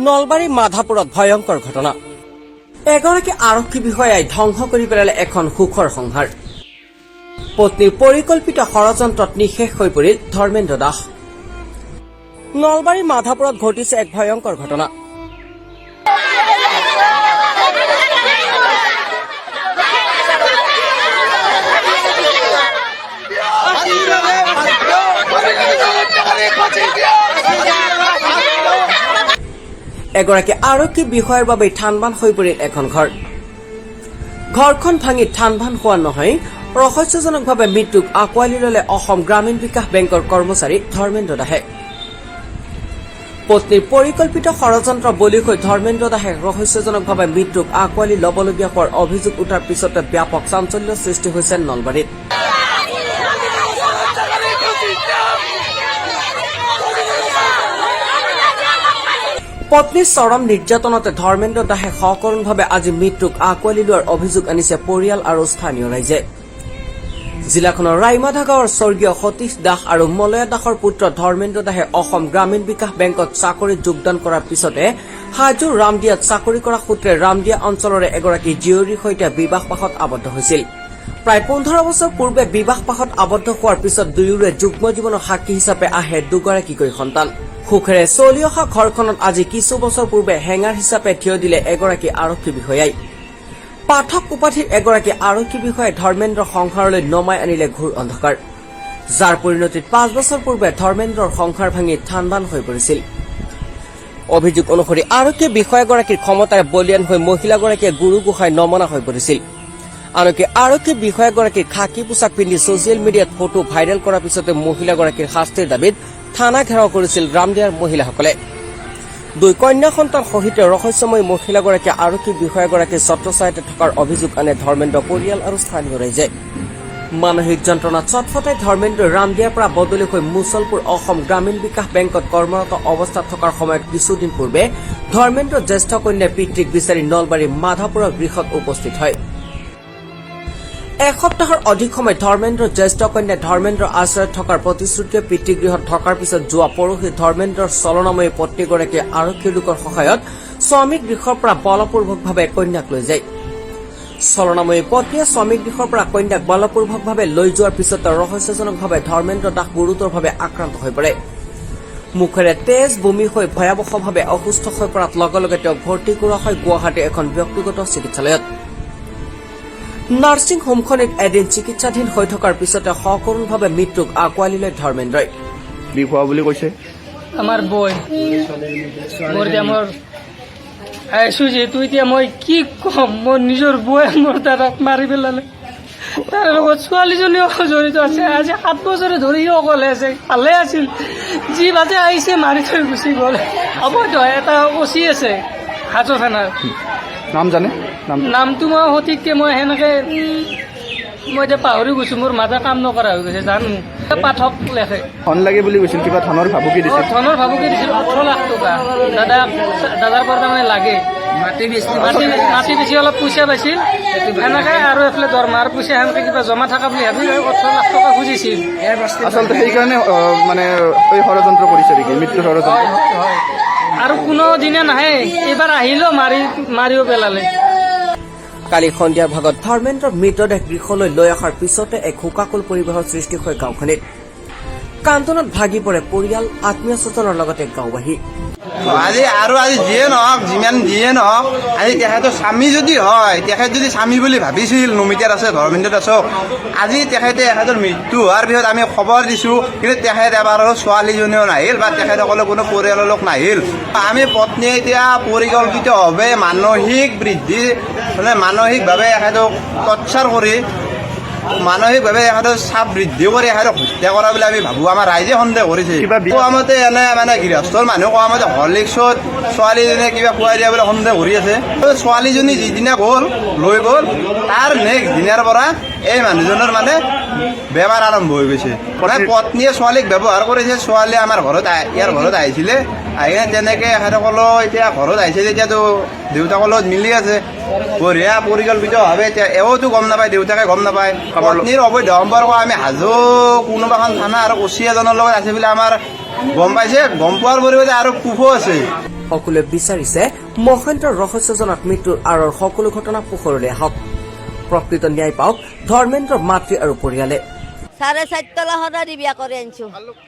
নলবাৰী মাধাপুৰত ভয়ংকৰ ঘটনা। এগৰাকী আৰক্ষী বিষয়াই ধ্বংস কৰি পেলালে এখন সুখৰ সংসাৰ। পত্নীৰ পৰিকল্পিত ষড়যন্ত্ৰত নিঃশেষ হৈ পৰিল ধৰ্মেন্দ্ৰ দাস। নলবাৰী মাধাপুৰত ঘটিছে এক ভয়ংকৰ ঘটনা। এগৰাকী আৰক্ষী বিষয়াৰ বাবে থানবান হৈ পৰিল এখন ঘৰ। ঘৰখন ভাঙি থানবান হোৱা নহয়, ৰহস্যজনকভাৱে মৃত্যুক আঁকোৱালি ললে অসম গ্ৰামীণ বিকাশ বেংকৰ কৰ্মচাৰী ধৰ্মেন্দ্ৰ দাসে। পত্নীৰ পৰিকল্পিত ষড়যন্ত্ৰ বলি হৈ ধৰ্মেন্দ্ৰ দাসে ৰহস্যজনকভাৱে মৃত্যুক আঁকোৱালি লবলগীয়া হোৱাৰ অভিযোগ উঠাৰ পিছতে ব্যাপক চাঞ্চল্যৰ সৃষ্টি হৈছে নলবাৰীত। পত্নীৰ চৰম নিৰ্যাতনতে ধৰ্মেন্দ্ৰ দাসে সকৰুণভাৱে আজি মৃত্যুক আঁকোৱালি লোৱাৰ অভিযোগ আনিছে পৰিয়াল আৰু স্থানীয় ৰাইজে। জিলাখনৰ ৰাইমাধা গাঁৱৰ স্বৰ্গীয় সতীশ দাস আৰু মলয়া দাসৰ পুত্ৰ ধৰ্মেন্দ্ৰ দাসে অসম গ্ৰামীণ বিকাশ বেংকত চাকৰিত যোগদান কৰাৰ পিছতে হাজোৰ ৰামদিয়াত চাকৰি কৰা সূত্ৰে ৰামদিয়া অঞ্চলৰে এগৰাকী জীয়ৰীৰ সৈতে বিবাহপাশত আবদ্ধ হৈছিল। প্ৰায় 15 বছৰ পূৰ্বে বিবাহপাশত আবদ্ধ হোৱাৰ পিছত দুয়োৰে যুগ্ম জীৱনৰ সাক্ষী হিচাপে আহে দুগৰাকীকৈ সন্তান। সুখেৰে চলি অহা ঘৰখনত আজি কিছু বছৰ পূৰ্বে হেঙাৰ হিচাপে থিয় দিলে এগৰাকী আৰক্ষী বিষয়াই। পাঠক উপাধিৰ এগৰাকী আৰক্ষী বিষয়াই ধৰ্মেন্দ্ৰৰ সংসাৰলৈ নমাই আনিলে ঘোৰ অন্ধকাৰ, যাৰ পৰিণতিত 5 বছৰ পূৰ্বে ধৰ্মেন্দ্ৰৰ সংসাৰ ভাঙি থানবান হৈ পৰিছিল। অভিযোগ অনুসৰি আৰক্ষী বিষয়াগৰাকীৰ ক্ষমতাৰে বলিয়ান হৈ মহিলাগৰাকীয়ে গুৰু গোসাঁই নমনা হৈ পৰিছিল। আনকি আৰক্ষী বিষয়াগৰাকীৰ খাকী পোছাক পিন্ধি ছচিয়েল মিডিয়াত ফটো ভাইৰেল কৰাৰ পিছতে মহিলাগৰাকীৰ শাস্তিৰ দাবীত থানা ঘেৰাও কৰিছিল ৰামদিয়াৰ মহিলাসকলে। 2 কন্যা সন্তান সহিতে ৰহস্যময়ী মহিলাগৰাকীয়ে আৰক্ষী বিষয়াগৰাকীৰ ছত্ৰছায়াতে থকাৰ অভিযোগ আনে ধৰ্মেন্দ্ৰ পৰিয়াল আৰু স্থানীয় ৰাইজে। মানসিক যন্ত্ৰণাত ছটফটাই ধৰ্মেন্দ্ৰই ৰামদিয়াৰ পৰা বদলি হৈ মুছলপুৰ অসম গ্ৰামীণ বিকাশ বেংকত কৰ্মৰত অৱস্থাত থকাৰ সময়ত কিছুদিন পূৰ্বে ধৰ্মেন্দ্ৰৰ জ্যেষ্ঠ কন্যাই পিতৃক বিচাৰি নলবাৰী মাধাপুৰৰ গৃহত উপস্থিত হয়। এসপ্তাহৰ অধিক সময় ধৰ্মেন্দ্ৰৰ জ্যেষ্ঠ কন্যা ধৰ্মেন্দ্ৰৰ আশ্ৰয়ত থকাৰ প্ৰতিশ্ৰুতিৰে পিতৃগৃহত থকাৰ পিছত যোৱা পৰহি ধৰ্মেন্দ্ৰৰ চলনাময়ী পত্নীগৰাকীয়ে আৰক্ষী লোকৰ সহায়ত স্বামী গৃহৰ পৰা বলপূৰ্বকভাৱে কন্যাক লৈ যায়। চলনাময়ী পত্নীয়ে স্বামী গৃহৰ পৰা কন্যাক বলপূৰ্বকভাৱে লৈ যোৱাৰ পিছতে ৰহস্যজনকভাৱে ধৰ্মেন্দ্ৰ দাস গুৰুতৰভাৱে আক্ৰান্ত হৈ পৰে। মুখেৰে তেজ বমি হৈ ভয়াৱহভাৱে অসুস্থ হৈ পৰাত লগে লগে তেওঁক ভৰ্তি কৰোৱা হয় গুৱাহাটীৰ এখন ব্যক্তিগত চিকিৎসালয়ত। নাৰ্ছিং হোমখনত এদিন চিকিৎসাধীন হৈ থকাৰ পিছতে সকৰুণভাৱে মৃত্যুক আঁকোৱালি লয় ধৰ্মেন্দ্ৰই। বিখোৱা বুলি কৈছে আমাৰ বৈ মোৰ এতিয়া মোৰ আহিছো যিহেতু এতিয়া মই কি কম, মোৰ নিজৰ বৈ মোৰ দাদাক মাৰি পেলালে। তাৰ লগত ছোৱালীজনীও জড়িত আছে। আজি 7 বছৰে ধৰি অকলে আছে, ভালে আছিল। যি বাজে আহিছে মাৰি থৈ গুচি গ'ল। অবৈধ এটা অচি আছে হাজো থানাৰ। নাম জানে? নামটো মই সঠিককে মই সেনেকে মই এতিয়া পাহৰি গৈছো। মোৰ মাজা কাম নকৰা হৈ গৈছে জানো। পাঠক লেখে ধন লাগে বুলি কৈছিল, কিবা ধনৰ ভাবুকি দিছিল। ধনৰ ভাবুকি দিছিল 18 লাখ টকা। দাদাৰ পৰা তাৰমানে লাগে মাটি বেছি অলপ পইচা পাইছিল সেনেকে, আৰু এইফালে দৰমহাৰ পইচা সেনেকে কিবা জমা থকা বুলি ভাবি 18 লাখ টকা খুজিছিল। আচলতে সেইকাৰণে মানে এই ষড়যন্ত্ৰ কৰিছে নেকি, মৃত্যু ষড়যন্ত্ৰ? আৰু কোনো দিনে নাহে, এইবাৰ আহিলেও মাৰিও পেলালে। কালি সন্ধিয়াৰ ভাগত ধৰ্মেন্দ্ৰৰ মৃতদেহ গৃহলৈ লৈ অহাৰ পিছতে এক শোকাকুল পৰিৱেশৰ সৃষ্টি হয় গাঁওখনিত। কান্দোনত ভাগি পৰে পৰিয়াল, আত্মীয় স্বজনৰ লগতে গাঁওবাসী। আজি যিয়ে নহওক, যিমান যিয়ে নহওক, আজি তেখেতৰ স্বামী যদি হয়, তেখেত যদি স্বামী বুলি ভাবিছিল নমিতাত আছে ধৰ্মেন্দ্ৰ দাসক, আজি তেখেতে এখেতৰ মৃত্যু হোৱাৰ পিছত আমি খবৰ দিছোঁ, কিন্তু তেখেত এবাৰ ছোৱালীজনীও নাহিল বা তেখেতসকলে কোনো পৰিয়ালৰ লোক নাহিল। আমি পত্নীয়ে এতিয়া পৰিকল্পিতভাৱে মানসিক বৃদ্ধি মানে মানসিকভাৱে এখেতক টৰ্চাৰ কৰি মানসিকভাৱে এখেতৰ চাপ বৃদ্ধি কৰি এখেতক হত্যা কৰা বুলি আমি ভাবোঁ। আমাৰ ৰাইজে সন্দেহ কৰিছে। কোৱা মতে এনে মানে গৃহস্থৰ মানুহ কোৱা মতে হৰলিক্সত ছোৱালীজনীয়ে কিবা খুৱাই দিয়া বুলি সন্দেহ কৰি আছে। ছোৱালীজনী যিদিনা লৈ গ'ল তাৰ নেক্সট দিনাৰ পৰা এই মানুহজনৰ মানে বেমাৰ আৰম্ভ হৈ গৈছে। মানে পত্নীয়ে ছোৱালীক ব্যৱহাৰ কৰিছে। ছোৱালী আমাৰ ইয়াৰ ঘৰত আহিছিলে, আহি তেনেকৈ এখেতসকলেও এতিয়া ঘৰত আহিছে, তেতিয়াতো দেউতাকৰ লগত মিলি আছে বঢ়িয়া পৰিকল্পিতভাৱে। এতিয়া এওঁতো গম নাপায়, দেউতাকে গম নাপায়। পত্নীৰ অবৈধ সম্পৰ্ক আমি হাজো কোনোবাখন থানা আৰু ওচি এজনৰ লগত আছে বুলি আমাৰ গম পাইছে। গম পোৱাৰ পৰিৱৰ্তে আৰু প্ৰুফো আছে। সকলোৱে বিচাৰিছে মহেন্দ্ৰৰ ৰহস্যজনক মৃত্যুৰ আঁৰৰ সকলো ঘটনা পোহৰলৈ আহক। প্ৰকৃত ন্যায় পাওক ধৰ্মেন্দ্ৰৰ মাতৃ আৰু পৰিয়ালে। 4.5 তলা সদায় বিয়া কৰি আনিছো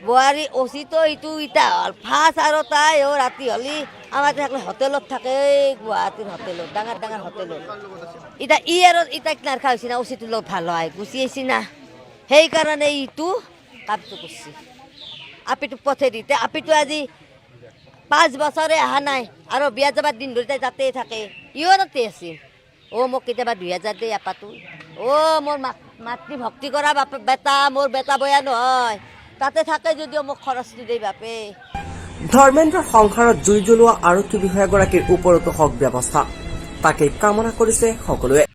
বোৱাৰী অচিতো ইটো ইটা হ'ল ফাৰ্ষ্ট আৰু তাই ৰাতি হ'লি আমাৰ থাকলে হোটেলত থাকে গুৱাহাটীৰ হোটেলত ডাঙৰ ডাঙৰ হোটেলত এতিয়া ই আৰু ইটাক নাৰখা হৈছে না অচিটোৰ লগত ভাল হয় গুচি আহিছি না সেইকাৰণে ইটো কামটো কৰিছে আপিটো পঠাই দিতে আপিটো আজি 5 বছৰে অহা নাই আৰু বিয়া যাবাৰ দিন ধৰি তাই তাতেই থাকে ইও তাতে আছিল মোক কেতিয়াবা 2000 দিয়ে আপাটো মোৰ মাতৃ ভক্তি কৰা বেটা মোৰ বেটা বয়া নহয় তাতে থাকে যদিও মোক খৰচটো দেই বাপে। ধৰ্মেন্দ্ৰৰ সংসাৰত জুই জ্বলোৱা আৰক্ষী বিষয়াগৰাকীৰ ওপৰতো হওক ব্যৱস্থা তাকেই কামনা কৰিছে সকলোৱে।